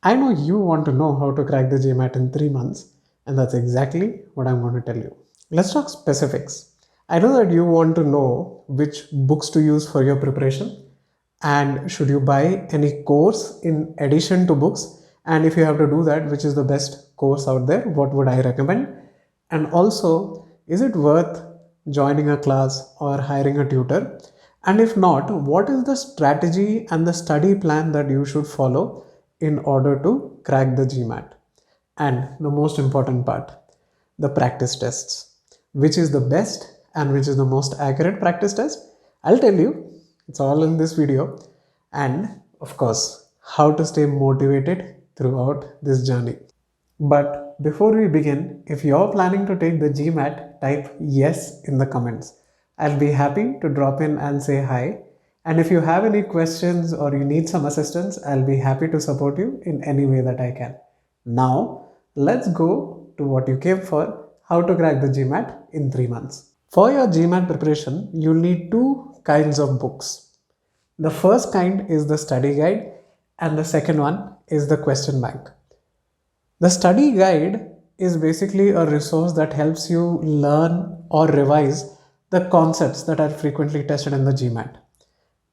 I know you want to know how to crack the GMAT in 3 months, and that's exactly what I'm going to tell you. Let's talk specifics. I know that you want to know which books to use for your preparation, and should you buy any course in addition to books, and if you have to do that, which is the best course out there, what would I recommend? And also, is it worth joining a class or hiring a tutor? And if not, what is the strategy and the study plan that you should follow in order to crack the GMAT? And the most important part, the practice tests. Which is the best and which is the most accurate practice test? I'll tell you. It's all in this video. And of course, how to stay motivated throughout this journey. But before we begin, if you're planning to take the GMAT, type yes in the comments. I'll be happy to drop in and say hi. And if you have any questions or you need some assistance, I'll be happy to support you in any way that I can. Now, let's go to what you came for, how to crack the GMAT in 3 months. For your GMAT preparation, you'll need two kinds of books. The first kind is the study guide and the second one is the question bank. The study guide is basically a resource that helps you learn or revise the concepts that are frequently tested in the GMAT.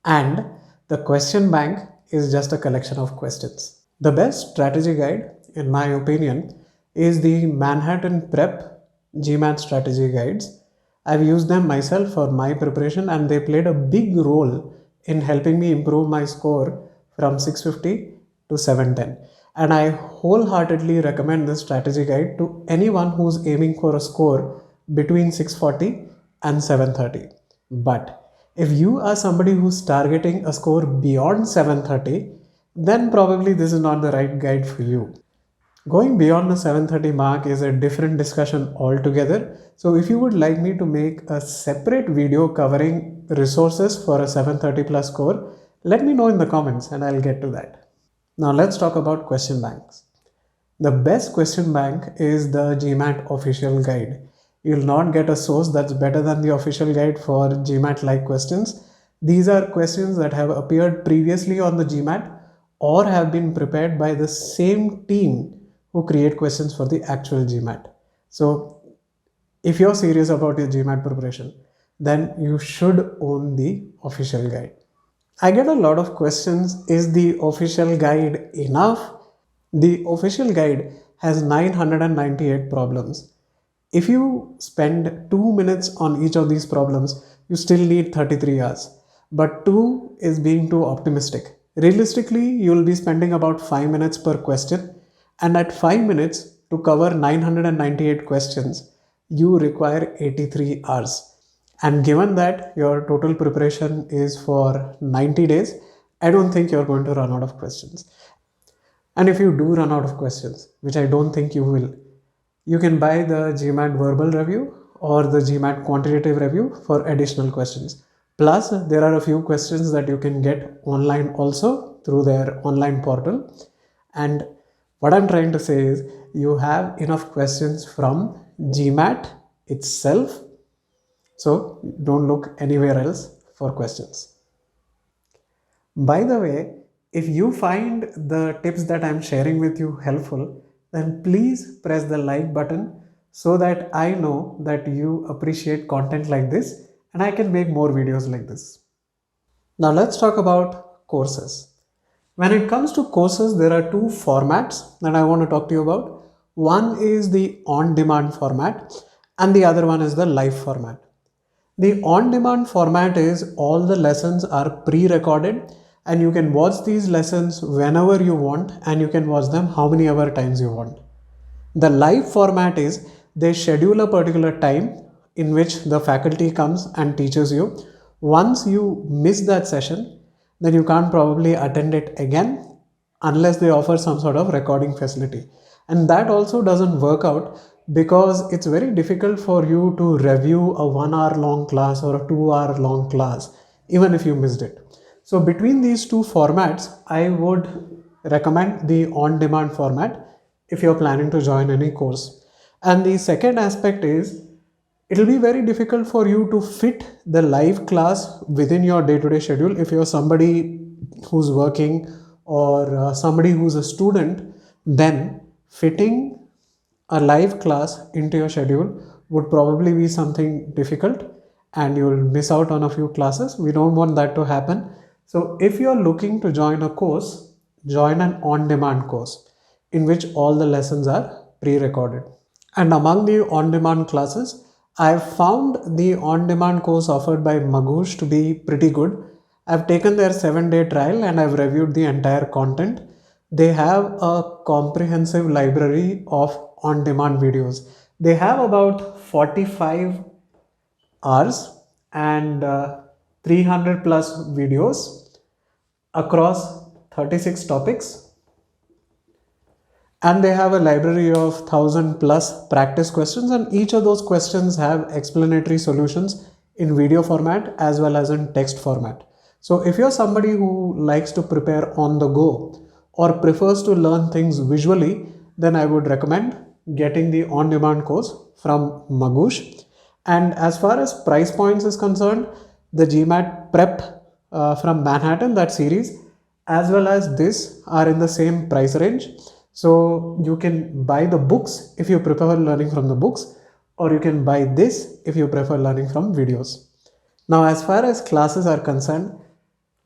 And the question bank is just a collection of questions. The best strategy guide, in my opinion, is the Manhattan Prep GMAT strategy guides. I've used them myself for my preparation and they played a big role in helping me improve my score from 650 to 710. And I wholeheartedly recommend this strategy guide to anyone who's aiming for a score between 640 and 730. But if you are somebody who's targeting a score beyond 730, then probably this is not the right guide for you. Going beyond the 730 mark is a different discussion altogether. So if you would like me to make a separate video covering resources for a 730 plus score, let me know in the comments and I'll get to that. Now let's talk about question banks. The best question bank is the GMAT official guide. You'll not get a source that's better than the official guide for GMAT like questions. These are questions that have appeared previously on the GMAT or have been prepared by the same team who create questions for the actual GMAT. So if you're serious about your GMAT preparation, then you should own the official guide. I get a lot of questions, is the official guide enough? The official guide has 998 problems. If you spend 2 minutes on each of these problems, you still need 33 hours. But 2 is being too optimistic. Realistically, you'll be spending about 5 minutes per question. And at 5 minutes to cover 998 questions, you require 83 hours. And given that your total preparation is for 90 days, I don't think you're going to run out of questions. And if you do run out of questions, which I don't think you will, you can buy the GMAT verbal review or the GMAT quantitative review for additional questions. Plus, there are a few questions that you can get online also through their online portal. And what I'm trying to say is you have enough questions from GMAT itself. So don't look anywhere else for questions. By the way, if you find the tips that I'm sharing with you helpful, then please press the like button so that I know that you appreciate content like this and I can make more videos like this. Now let's talk about courses. When it comes to courses, there are two formats that I want to talk to you about. One is the on-demand format and the other one is the live format. The on-demand format is all the lessons are pre-recorded and you can watch these lessons whenever you want and you can watch them how many ever times you want. The live format is they schedule a particular time in which the faculty comes and teaches you. Once you miss that session, then you can't probably attend it again unless they offer some sort of recording facility. And that also doesn't work out because it's very difficult for you to review a 1 hour long class or a 2 hour long class, even if you missed it. So between these two formats, I would recommend the on-demand format if you're planning to join any course. And the second aspect is it'll be very difficult for you to fit the live class within your day-to-day schedule if you're somebody who's working or somebody who's a student, then fitting a live class into your schedule would probably be something difficult and you'll miss out on a few classes. We don't want that to happen. So if you're looking to join a course, join an on-demand course in which all the lessons are pre-recorded. And among the on-demand classes, I've found the on-demand course offered by Magoosh to be pretty good. I've taken their 7-day trial and I've reviewed the entire content. They have a comprehensive library of on-demand videos. They have about 45 hours and 300 plus videos across 36 topics, and they have a library of 1000 plus practice questions, and each of those questions have explanatory solutions in video format as well as in text format. So if you're somebody who likes to prepare on the go or prefers to learn things visually, then I would recommend getting the on-demand course from Magoosh. And as far as price points is concerned, the GMAT prep from Manhattan, that series, as well as this are in the same price range. So you can buy the books if you prefer learning from the books, or you can buy this if you prefer learning from videos. Now, as far as classes are concerned,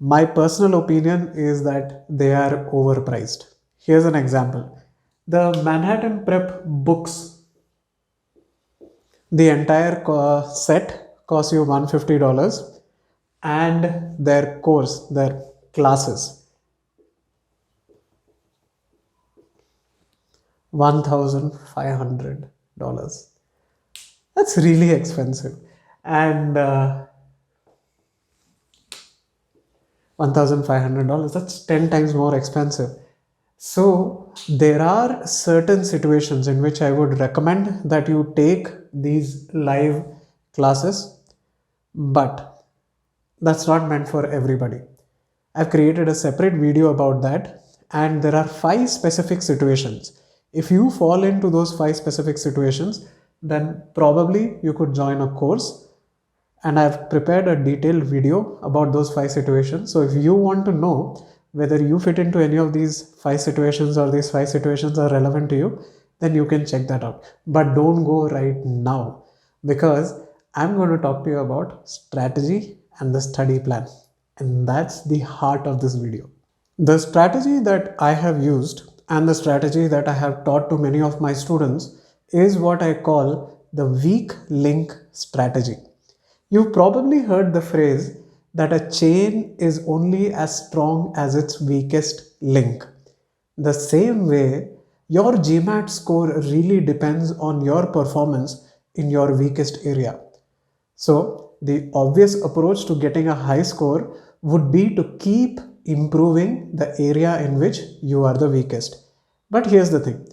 my personal opinion is that they are overpriced. Here's an example. The Manhattan Prep books, the entire set costs you $150, and their course, their classes, $1,500. That's really expensive. And $1,500, that's 10 times more expensive. So there are certain situations in which I would recommend that you take these live classes, but that's not meant for everybody. I've created a separate video about that, and there are 5 specific situations. If you fall into those 5 specific situations, then probably you could join a course, and I've prepared a detailed video about those 5 situations. So if you want to know whether you fit into any of these 5 situations or these 5 situations are relevant to you, then you can check that out. But don't go right now, because I'm going to talk to you about strategy and the study plan. And that's the heart of this video. The strategy that I have used and the strategy that I have taught to many of my students is what I call the weak link strategy. You've probably heard the phrase that a chain is only as strong as its weakest link. The same way, your GMAT score really depends on your performance in your weakest area. So the obvious approach to getting a high score would be to keep improving the area in which you are the weakest. But here's the thing.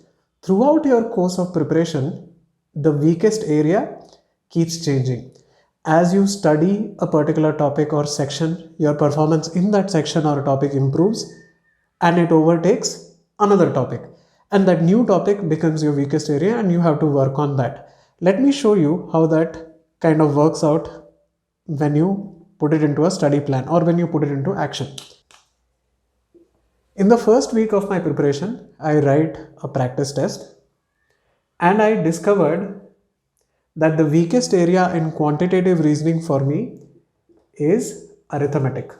Throughout your course of preparation, the weakest area keeps changing. As you study a particular topic or section, your performance in that section or topic improves and it overtakes another topic. And that new topic becomes your weakest area and you have to work on that. Let me show you how that kind of works out when you put it into a study plan or when you put it into action. In the first week of my preparation, I write a practice test and I discovered that the weakest area in quantitative reasoning for me is arithmetic.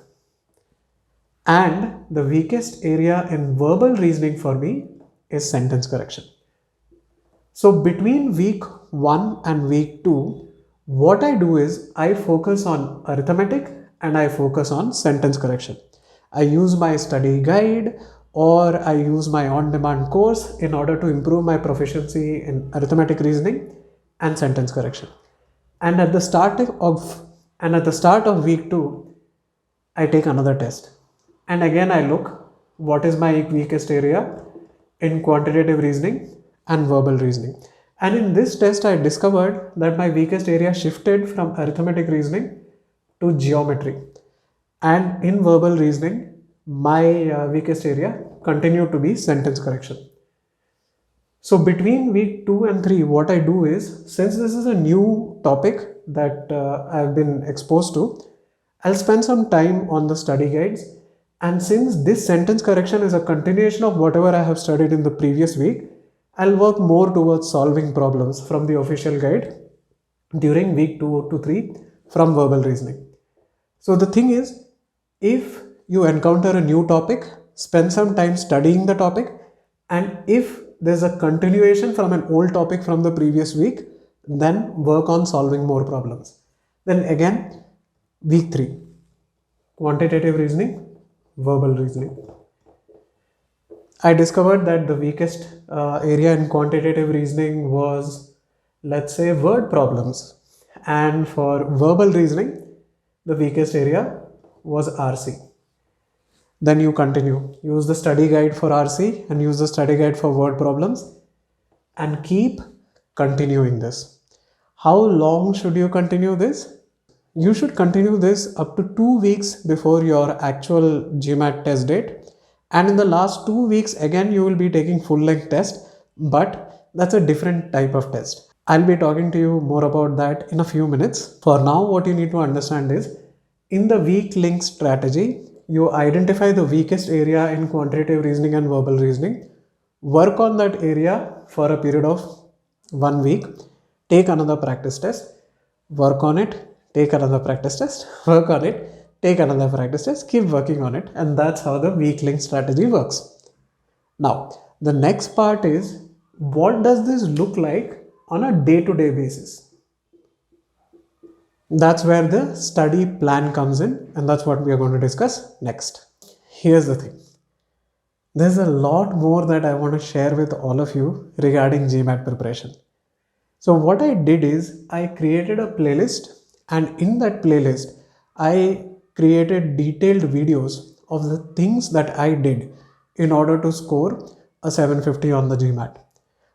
And the weakest area in verbal reasoning for me is sentence correction. So between week 1 and week 2, what I do is I focus on arithmetic and I focus on sentence correction. I use my study guide or I use my on-demand course in order to improve my proficiency in arithmetic reasoning and sentence correction. And at the start of week 2, I take another test. And again I look what is my weakest area in quantitative reasoning and verbal reasoning. And in this test I discovered that my weakest area shifted from arithmetic reasoning to geometry. And in verbal reasoning, my weakest area continued to be sentence correction. So between week 2 and 3, what I do is, since this is a new topic that I've been exposed to, I'll spend some time on the study guides And since this sentence correction is a continuation of whatever I have studied in the previous week, I'll work more towards solving problems from the official guide during week 2 to 3 from verbal reasoning. So the thing is, if you encounter a new topic, spend some time studying the topic, and if there's a continuation from an old topic from the previous week, then work on solving more problems. Then again, week 3, quantitative reasoning, verbal reasoning. I discovered that the weakest area in quantitative reasoning was, let's say, word problems. And for verbal reasoning, the weakest area was RC. Then you continue. Use the study guide for RC and use the study guide for word problems and keep continuing this. How long should you continue this? You should continue this up to 2 weeks before your actual GMAT test date. And in the last 2 weeks, again, you will be taking full length test, but that's a different type of test. I'll be talking to you more about that in a few minutes. For now, what you need to understand is, in the weak link strategy, you identify the weakest area in quantitative reasoning and verbal reasoning, work on that area for a period of 1 week, take another practice test, work on it, take another practice test, work on it, take another practice test, keep working on it, and that's how the weak link strategy works. Now, the next part is, what does this look like on a day-to-day basis? That's where the study plan comes in, and that's what we are going to discuss next. Here's the thing. There's a lot more that I want to share with all of you regarding GMAT preparation. So what I did is, I created a playlist, and in that playlist, I created detailed videos of the things that I did in order to score a 750 on the GMAT.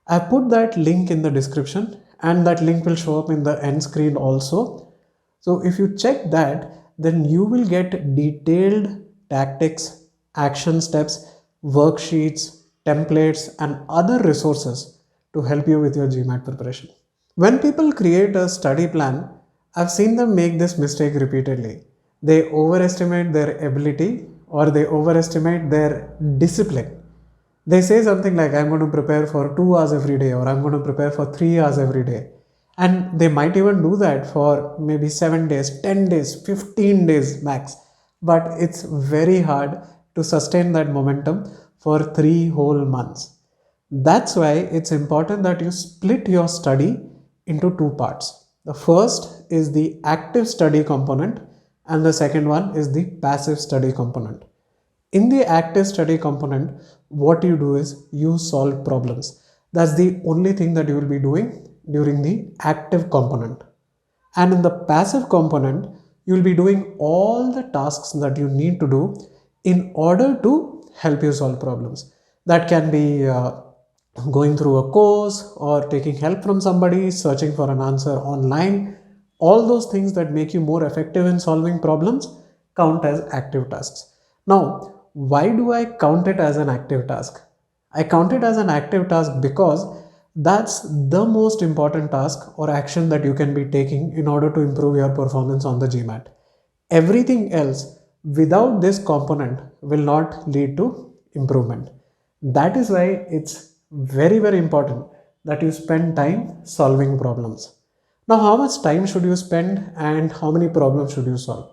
I put that link in the description, and that link will show up in the end screen also. So if you check that, then you will get detailed tactics, action steps, worksheets, templates, and other resources to help you with your GMAT preparation. When people create a study plan, I've seen them make this mistake repeatedly. They overestimate their ability or they overestimate their discipline. They say something like, I'm going to prepare for 2 hours every day, or I'm going to prepare for 3 hours every day. And they might even do that for maybe 7 days, 10 days, 15 days max. But it's very hard to sustain that momentum for 3 whole months. That's why it's important that you split your study into 2 parts. The first is the active study component, and the second one is the passive study component. In the active study component, what you do is you solve problems. That's the only thing that you will be doing during the active component. And in the passive component, you will be doing all the tasks that you need to do in order to help you solve problems. That can be going through a course or taking help from somebody, searching for an answer online. All those things that make you more effective in solving problems count as active tasks. Now, why do I count it as an active task? I count it as an active task because that's the most important task or action that you can be taking in order to improve your performance on the GMAT. Everything else without this component will not lead to improvement. That is why it's very, very important that you spend time solving problems. Now, how much time should you spend and how many problems should you solve?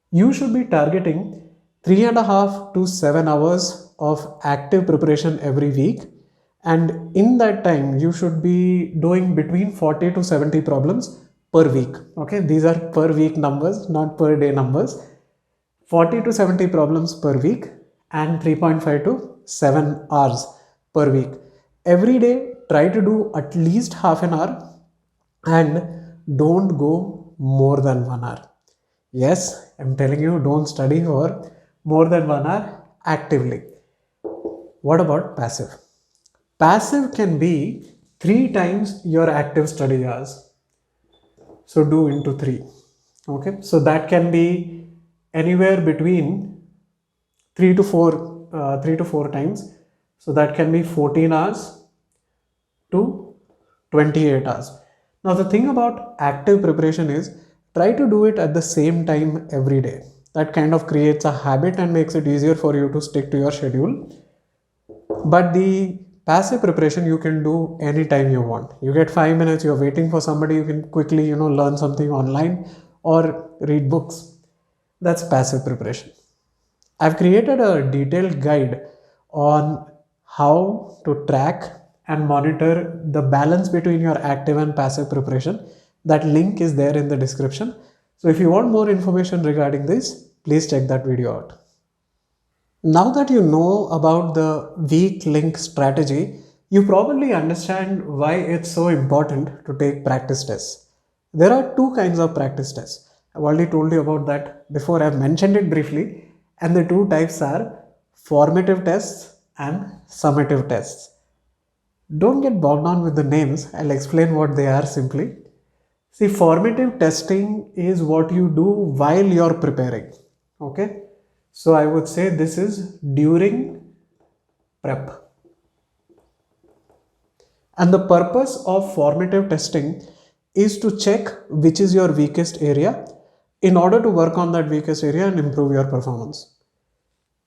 You should be targeting 3.5 to 7 hours of active preparation every week, and in that time you should be doing between 40 to 70 problems per week. Okay, these are per week numbers, not per day numbers. 40 to 70 problems per week and 3.5 to 7 hours per week. Every day try to do at least half an hour and don't go more than 1 hour. Yes, I'm telling you, don't study for more than 1 hour actively. What about passive? Passive can be 3 times your active study hours. So do into 3. Okay, so that can be anywhere between 3 to 4 times. So that can be 14 hours to 28 hours. Now the thing about active preparation is, try to do it at the same time every day. That kind of creates a habit and makes it easier for you to stick to your schedule. But the passive preparation you can do anytime you want. You get 5 minutes, you're waiting for somebody, you can quickly, learn something online or read books. That's passive preparation. I've created a detailed guide on how to track and monitor the balance between your active and passive preparation. That link is there in the description. So if you want more information regarding this, please check that video out. Now that you know about the weak link strategy, you probably understand why it's so important to take practice tests. There are two kinds of practice tests. I've already told you about that before, I've mentioned it briefly. And the two types are formative tests and summative tests. Don't get bogged down with the names, I'll explain what they are simply. See, formative testing is what you do while you're preparing. Okay? So I would say this is during prep. And the purpose of formative testing is to check which is your weakest area in order to work on that weakest area and improve your performance.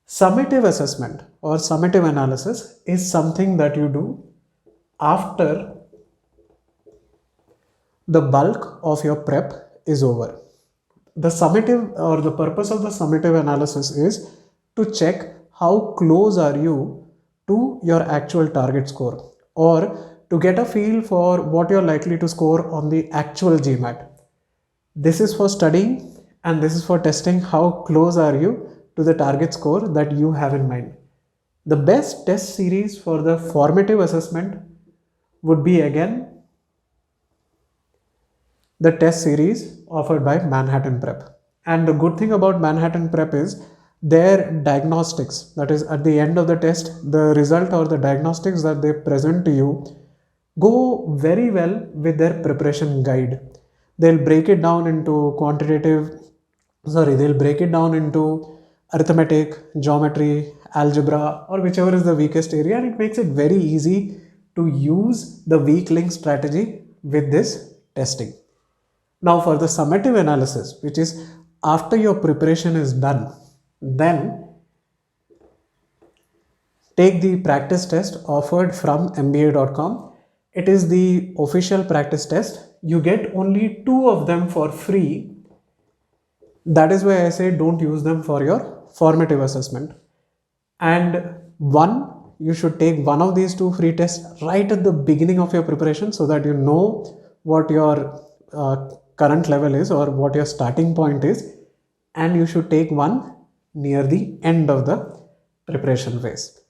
Summative assessment or summative analysis is something that you do after the bulk of your prep is over. The summative or the purpose of the summative analysis is to check how close are you to your actual target score, or to get a feel for what you're likely to score on the actual GMAT. This is for studying and this is for testing how close are you to the target score that you have in mind. The best test series for the formative assessment would be again the test series offered by Manhattan Prep. And the good thing about Manhattan Prep is their diagnostics, that is at the end of the test, the result or the diagnostics that they present to you go very well with their preparation guide. They'll break it down into they'll break it down into arithmetic, geometry, algebra, or whichever is the weakest area, and it makes it very easy to use the weak link strategy with this testing. Now for the summative analysis, which is after your preparation is done, then take the practice test offered from MBA.com. It is the official practice test. You get only 2 of them for free. That is why I say don't use them for your formative assessment. And you should take one of these 2 free tests right at the beginning of your preparation so that you know what your current level is or what your starting point is, and you should take one near the end of the preparation phase.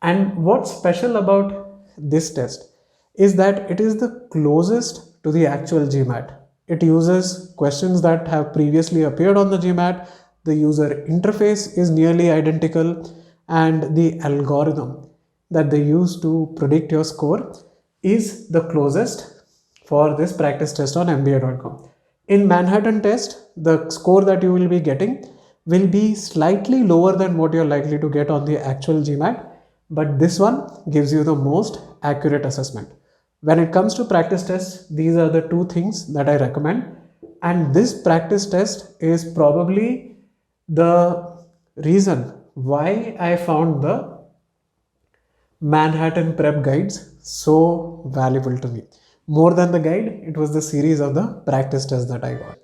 And what's special about this test is that it is the closest to the actual GMAT. It uses questions that have previously appeared on the GMAT. The user interface is nearly identical, and the algorithm that they use to predict your score is the closest for this practice test on MBA.com. In Manhattan test, the score that you will be getting will be slightly lower than what you're likely to get on the actual GMAT, but this one gives you the most accurate assessment. When it comes to practice tests, these are the 2 things that I recommend, and this practice test is probably the reason why I found the Manhattan Prep guides so valuable to me. More than the guide, it was the series of the practice tests that I got.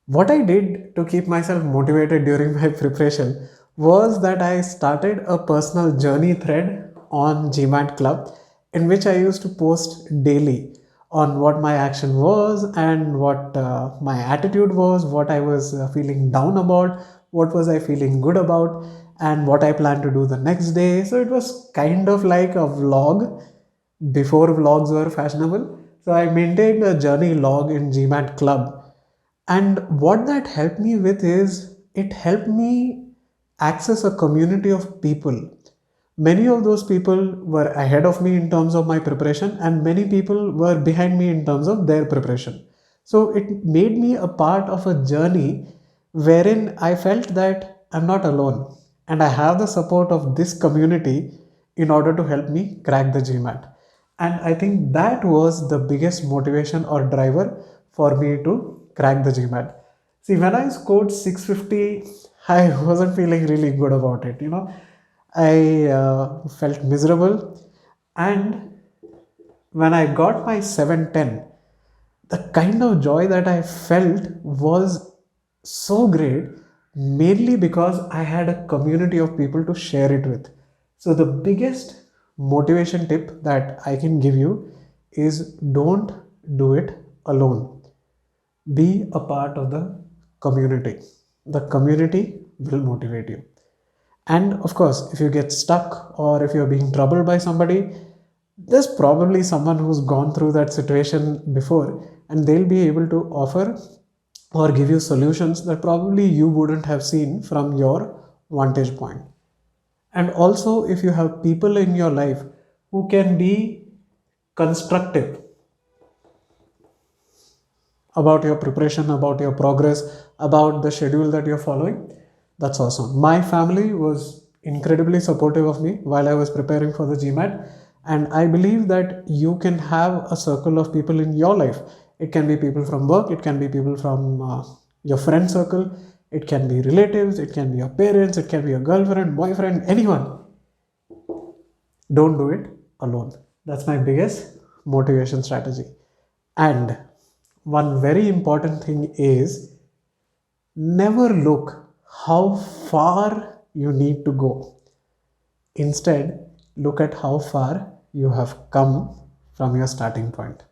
What I did to keep myself motivated during my preparation was that I started a personal journey thread on GMAT Club, in which I used to post daily on what my action was and what my attitude was, what I was feeling down about, what was I feeling good about, and what I plan to do the next day. So it was kind of like a vlog before vlogs were fashionable. So I maintained a journey log in GMAT Club. And what that helped me with is it helped me access a community of people. Many of those people were ahead of me in terms of my preparation, and many people were behind me in terms of their preparation. So it made me a part of a journey wherein I felt that I'm not alone and I have the support of this community in order to help me crack the GMAT. And I think that was the biggest motivation or driver for me to crack the GMAT. See, when I scored 650, I wasn't feeling really good about it. I felt miserable. And when I got my 710, the kind of joy that I felt was so great, mainly because I had a community of people to share it with. So, the biggest motivation tip that I can give you is don't do it alone. Be a part of the community. The community will motivate you. And of course, if you get stuck or if you're being troubled by somebody, there's probably someone who's gone through that situation before, and they'll be able to offer or give you solutions that probably you wouldn't have seen from your vantage point. And also, if you have people in your life who can be constructive about your preparation, about your progress, about the schedule that you're following, that's awesome. My family was incredibly supportive of me while I was preparing for the GMAT, and I believe that you can have a circle of people in your life. It can be people from work, it can be people from your friend circle, it can be relatives, it can be your parents, it can be your girlfriend, boyfriend, anyone. Don't do it alone. That's my biggest motivation strategy. And one very important thing is never look how far you need to go. Instead, look at how far you have come from your starting point.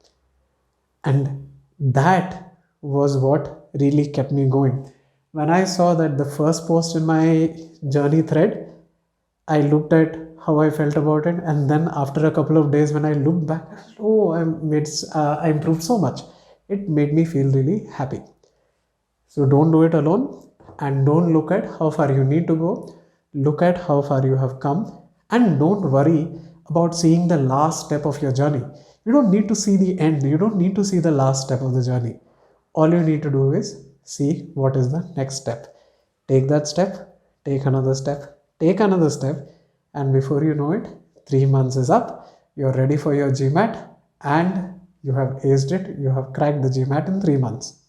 And that was what really kept me going. When I saw that the first post in my journey thread, I looked at how I felt about it, and then after a couple of days, when I looked back, oh, I improved so much. It made me feel really happy. So don't do it alone, and don't look at how far you need to go. Look at how far you have come, and don't worry about seeing the last step of your journey. You don't need to see the end, you don't need to see the last step of the journey. All you need to do is see what is the next step. Take that step, take another step, take another step, and before you know it, 3 months is up. You're ready for your GMAT, and you have aced it. You have cracked the GMAT in 3 months.